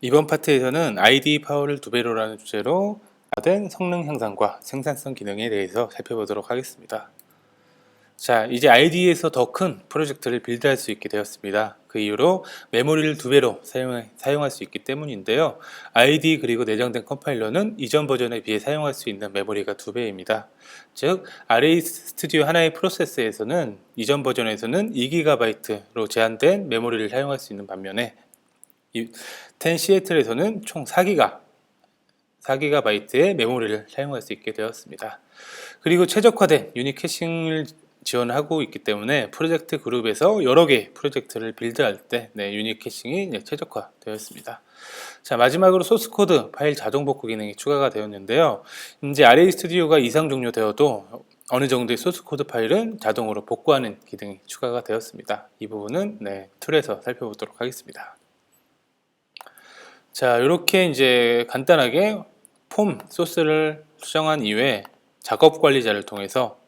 이번 파트에서는 IDE 파워를 2배로라는 주제로 된 성능 향상과 생산성 기능에 대해서 살펴보도록 하겠습니다. 자, 이제 IDE에서 더 큰 프로젝트를 빌드할 수 있게 되었습니다. 그 이후로 메모리를 2배로 사용할 수 있기 때문인데요. IDE 그리고 내장된 컴파일러는 이전 버전에 비해 사용할 수 있는 메모리가 2배입니다. 즉, RA 스튜디오 하나의 프로세스에서는 이전 버전에서는 2GB로 제한된 메모리를 사용할 수 있는 반면에 10 시애틀에서는 총 4GB의 메모리를 사용할 수 있게 되었습니다. 그리고 최적화된 유닛 캐싱을 지원하고 있기 때문에 프로젝트 그룹에서 여러 개의 프로젝트를 빌드할 때 유닛 캐싱이 최적화되었습니다. 자, 마지막으로 소스 코드 파일 자동 복구 기능이 추가가 되었는데요. 이제 RA 스튜디오가 이상 종료되어도 어느 정도의 소스 코드 파일은 자동으로 복구하는 기능이 추가가 되었습니다. 이 부분은 툴에서 살펴보도록 하겠습니다. 자, 이렇게 이제 간단하게 폼 소스를 수정한 이후에 작업 관리자를 통해서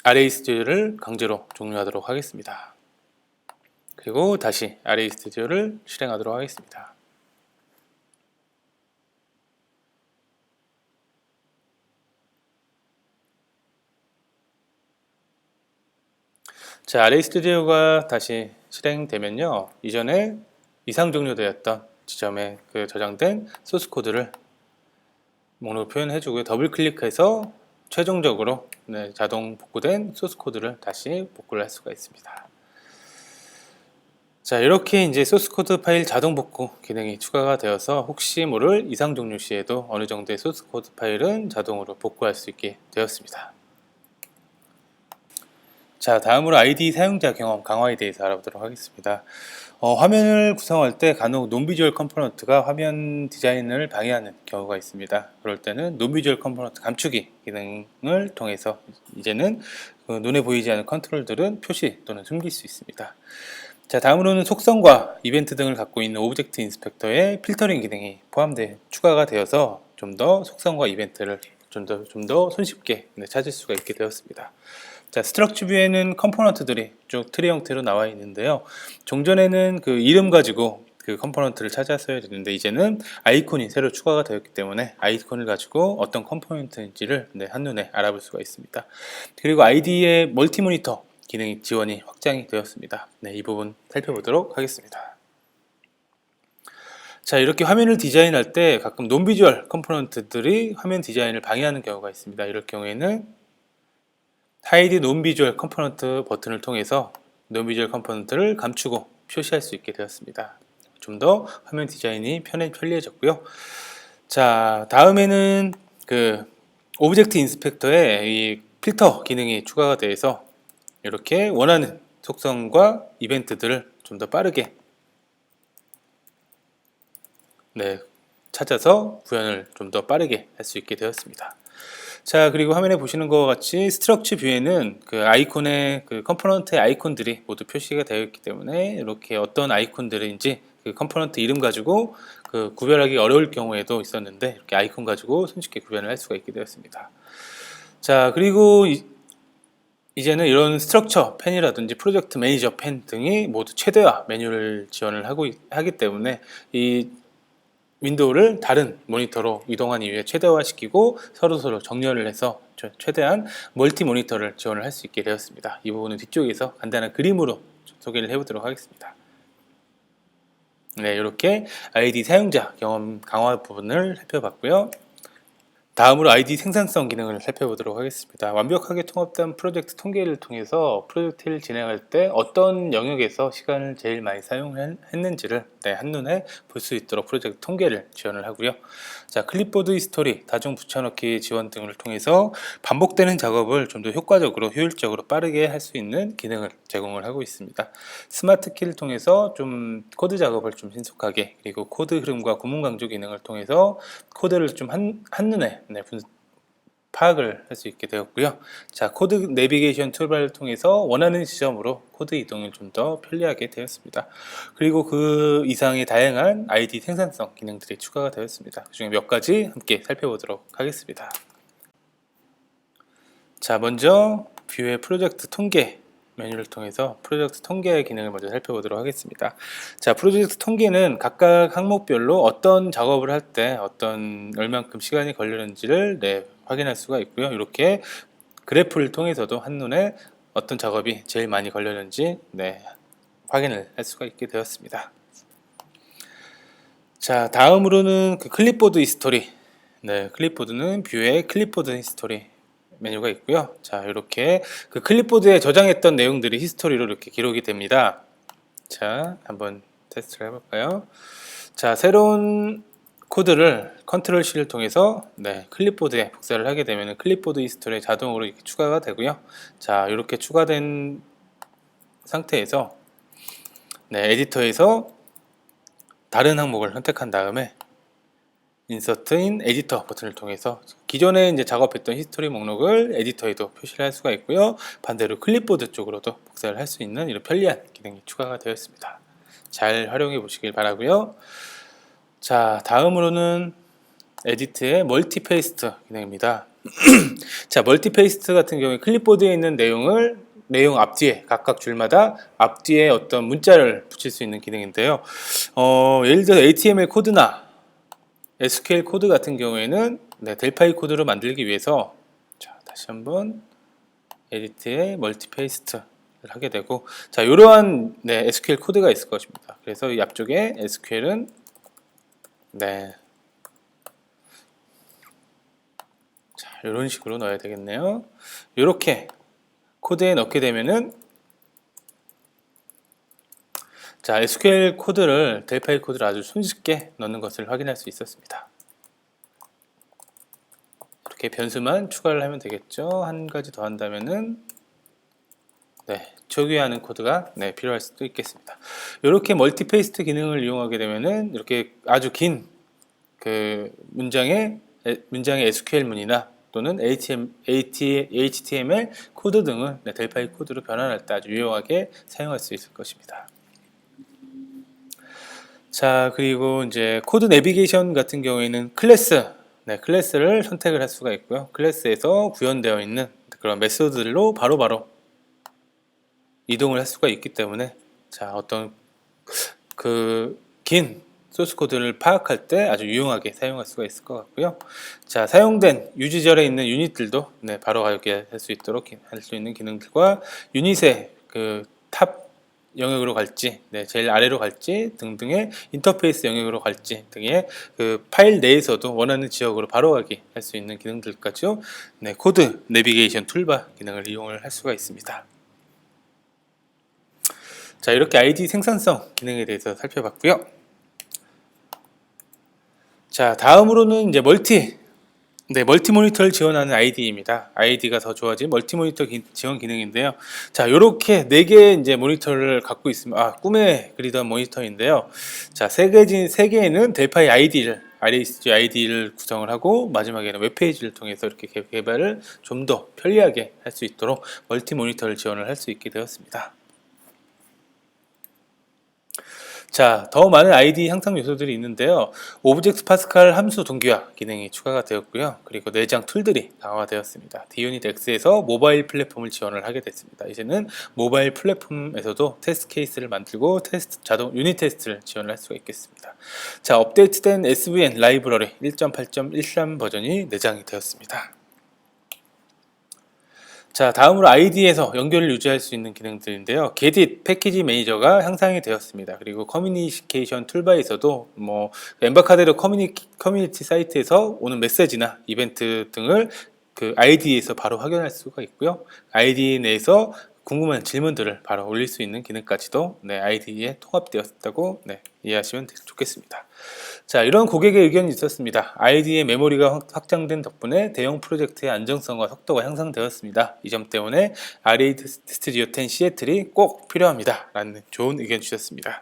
RA 스튜디오를 강제로 종료하도록 하겠습니다. 그리고 다시 RA 스튜디오를 실행하도록 하겠습니다. 자, RA 스튜디오가 다시 실행되면요, 이전에 이상 종료되었던 지점에 그 저장된 소스 코드를 목록 표현해주고요, 더블 클릭해서 최종적으로 자동 복구된 소스 코드를 다시 복구를 할 수가 있습니다. 자, 이렇게 이제 소스 코드 파일 자동 복구 기능이 추가가 되어서 혹시 모를 이상 종료 시에도 어느 정도의 소스 코드 파일은 자동으로 복구할 수 있게 되었습니다. 자, 다음으로 IDE 사용자 경험 강화에 대해서 알아보도록 하겠습니다. 화면을 구성할 때 간혹 논비주얼 컴포넌트가 화면 디자인을 방해하는 경우가 있습니다. 그럴 때는 논비주얼 컴포넌트 감추기 기능을 통해서 이제는 그 눈에 보이지 않는 컨트롤들은 표시 또는 숨길 수 있습니다. 자, 다음으로는 속성과 이벤트 등을 갖고 있는 오브젝트 인스펙터에 필터링 기능이 추가가 되어서 좀 더 속성과 이벤트를 좀 더 손쉽게 찾을 수가 있게 되었습니다. 자, 스트럭처 뷰에는 컴포넌트들이 쭉 트리 형태로 나와 있는데요. 종전에는 그 이름 가지고 그 컴포넌트를 찾았어야 되는데 이제는 아이콘이 새로 추가가 되었기 때문에 아이콘을 가지고 어떤 컴포넌트인지를 한눈에 알아볼 수가 있습니다. 그리고 IDE의 멀티 모니터 기능이 지원이 확장이 되었습니다. 이 부분 살펴보도록 하겠습니다. 자, 이렇게 화면을 디자인할 때 가끔 논비주얼 컴포넌트들이 화면 디자인을 방해하는 경우가 있습니다. 이럴 경우에는 하이드 논비주얼 컴포넌트 버튼을 통해서 논비주얼 컴포넌트를 감추고 표시할 수 있게 되었습니다. 좀 더 화면 디자인이 편리해졌고요. 자, 다음에는 그 오브젝트 인스펙터에 이 필터 기능이 추가가 돼서 이렇게 원하는 속성과 이벤트들을 좀 더 빠르게 찾아서 구현을 좀 더 빠르게 할 수 있게 되었습니다. 자, 그리고 화면에 보시는 것과 같이 스트럭처 뷰에는 그 아이콘의 그 컴포넌트의 아이콘들이 모두 표시가 되어 있기 때문에 이렇게 어떤 아이콘들인지 그 컴포넌트 이름 가지고 그 구별하기 어려울 경우에도 있었는데 이렇게 아이콘 가지고 손쉽게 구별을 할 수가 있게 되었습니다. 자, 그리고 이제는 이런 스트럭처 펜이라든지 프로젝트 매니저 펜 등이 모두 최대화 메뉴를 지원을 하기 때문에 이 윈도우를 다른 모니터로 이동한 이후에 최대화시키고 서로 정렬을 해서 최대한 멀티 모니터를 지원을 할 수 있게 되었습니다. 이 부분은 뒤쪽에서 간단한 그림으로 소개를 해보도록 하겠습니다. 이렇게 IDE 사용자 경험 강화 부분을 살펴봤고요. 다음으로 IDE 생산성 기능을 살펴보도록 하겠습니다. 완벽하게 통합된 프로젝트 통계를 통해서 프로젝트를 진행할 때 어떤 영역에서 시간을 제일 많이 사용했는지를 한눈에 볼 수 있도록 프로젝트 통계를 지원을 하고요. 자, 클립보드 히스토리, 다중 붙여넣기 지원 등을 통해서 반복되는 작업을 좀 더 효과적으로 효율적으로 빠르게 할 수 있는 기능을 제공을 하고 있습니다. 스마트 키를 통해서 좀 코드 작업을 좀 신속하게, 그리고 코드 흐름과 구문 강조 기능을 통해서 코드를 좀 한눈에 파악을 할 수 있게 되었고요. 자, 코드 내비게이션 툴바를 통해서 원하는 지점으로 코드 이동을 좀 더 편리하게 되었습니다. 그리고 그 이상의 다양한 IDE 생산성 기능들이 추가가 되었습니다. 그 중에 몇 가지 함께 살펴보도록 하겠습니다. 자, 먼저 뷰의 프로젝트 통계 메뉴를 통해서 프로젝트 통계 기능을 먼저 살펴보도록 하겠습니다. 자, 프로젝트 통계는 각각 항목별로 어떤 작업을 할 때 얼만큼 시간이 걸리는지를 확인할 수가 있고요. 이렇게 그래프를 통해서도 한눈에 어떤 작업이 제일 많이 걸렸는지 확인을 할 수가 있게 되었습니다. 자, 다음으로는 그 클립보드 히스토리. 클립보드는 뷰에 클립보드 히스토리 메뉴가 있고요. 자, 이렇게 그 클립보드에 저장했던 내용들이 히스토리로 이렇게 기록이 됩니다. 자, 한번 테스트를 해볼까요? 자, 새로운 코드를 컨트롤 C를 통해서 클립보드에 복사를 하게 되면 클립보드 히스토리에 자동으로 이렇게 추가가 되고요. 자, 이렇게 추가된 상태에서 에디터에서 다른 항목을 선택한 다음에 인서트 인 에디터 버튼을 통해서 기존에 이제 작업했던 히스토리 목록을 에디터에도 표시를 할 수가 있고요. 반대로 클립보드 쪽으로도 복사를 할 수 있는 이런 편리한 기능이 추가가 되었습니다. 잘 활용해 보시길 바라고요. 자, 다음으로는 에디트의 멀티 페이스트 기능입니다. 자, 멀티 페이스트 같은 경우에 클립보드에 있는 내용 앞뒤에 각각 줄마다 앞뒤에 어떤 문자를 붙일 수 있는 기능인데요. 예를 들어 HTML 코드나 SQL 코드 같은 경우에는 델파이 코드로 만들기 위해서 자, 다시 한번 에디트의 멀티 페이스트를 하게 되고, 자, 이러한 SQL 코드가 있을 것입니다. 그래서 이 앞쪽에 SQL은 자, 이런 식으로 넣어야 되겠네요. 이렇게 코드에 넣게 되면은 자, SQL 코드를 델파이 코드를 아주 손쉽게 넣는 것을 확인할 수 있었습니다. 이렇게 변수만 추가를 하면 되겠죠. 한 가지 더 한다면은 초기화하는 코드가 필요할 수도 있겠습니다. 이렇게 멀티 페이스트 기능을 이용하게 되면은 이렇게 아주 긴 그 문장의 SQL 문이나 또는 HTML 코드 등을 델파이 코드로 변환할 때 아주 유용하게 사용할 수 있을 것입니다. 자, 그리고 이제 코드 내비게이션 같은 경우에는 클래스를 선택을 할 수가 있고요. 클래스에서 구현되어 있는 그런 메소드들로 바로바로 이동을 할 수가 있기 때문에 자, 어떤 그 긴 소스 코드를 파악할 때 아주 유용하게 사용할 수가 있을 것 같고요. 자, 사용된 유지절에 있는 유닛들도 바로 가게 할 수 있도록 할 수 있는 기능들과 유닛의 그 탑 영역으로 갈지, 제일 아래로 갈지 등등의 인터페이스 영역으로 갈지 등의 그 파일 내에서도 원하는 지역으로 바로 가게 할 수 있는 기능들까지요. 코드 내비게이션 툴바 기능을 이용을 할 수가 있습니다. 자, 이렇게 아이디 생산성 기능에 대해서 살펴봤고요. 자, 다음으로는 이제 멀티 모니터를 지원하는 아이디입니다. 아이디가 더 좋아진 멀티 모니터 지원 기능인데요. 자, 요렇게 4개의 이제 모니터를 갖고 있으면, 꿈에 그리던 모니터인데요. 자, 3개에는 델파이 RAC 아이디를 구성을 하고, 마지막에는 웹페이지를 통해서 이렇게 개발을 좀 더 편리하게 할 수 있도록 멀티 모니터를 지원을 할 수 있게 되었습니다. 자, 더 많은 아이디 향상 요소들이 있는데요. 오브젝트 파스칼 함수 동기화 기능이 추가가 되었고요. 그리고 내장 툴들이 강화되었습니다. D유닛 X에서 모바일 플랫폼을 지원을 하게 됐습니다. 이제는 모바일 플랫폼에서도 테스트 케이스를 만들고 자동 유닛 테스트를 지원을 할 수가 있겠습니다. 자, 업데이트된 SVN 라이브러리 1.8.13 버전이 내장이 되었습니다. 자, 다음으로 아이디에서 연결을 유지할 수 있는 기능들인데요. 게딧 패키지 매니저가 향상이 되었습니다. 그리고 커뮤니케이션 툴바에서도 엠바카데르 커뮤니티 사이트에서 오는 메시지나 이벤트 등을 그 아이디에서 바로 확인할 수가 있고요. 아이디 내에서 궁금한 질문들을 바로 올릴 수 있는 기능까지도 아이디에 통합되었다고 이해하시면 좋겠습니다. 자, 이런 고객의 의견이 있었습니다. 아이디의 메모리가 확장된 덕분에 대형 프로젝트의 안정성과 속도가 향상되었습니다. 이 점 때문에 RA 스튜디오 10 시애틀이 꼭 필요합니다. 라는 좋은 의견 주셨습니다.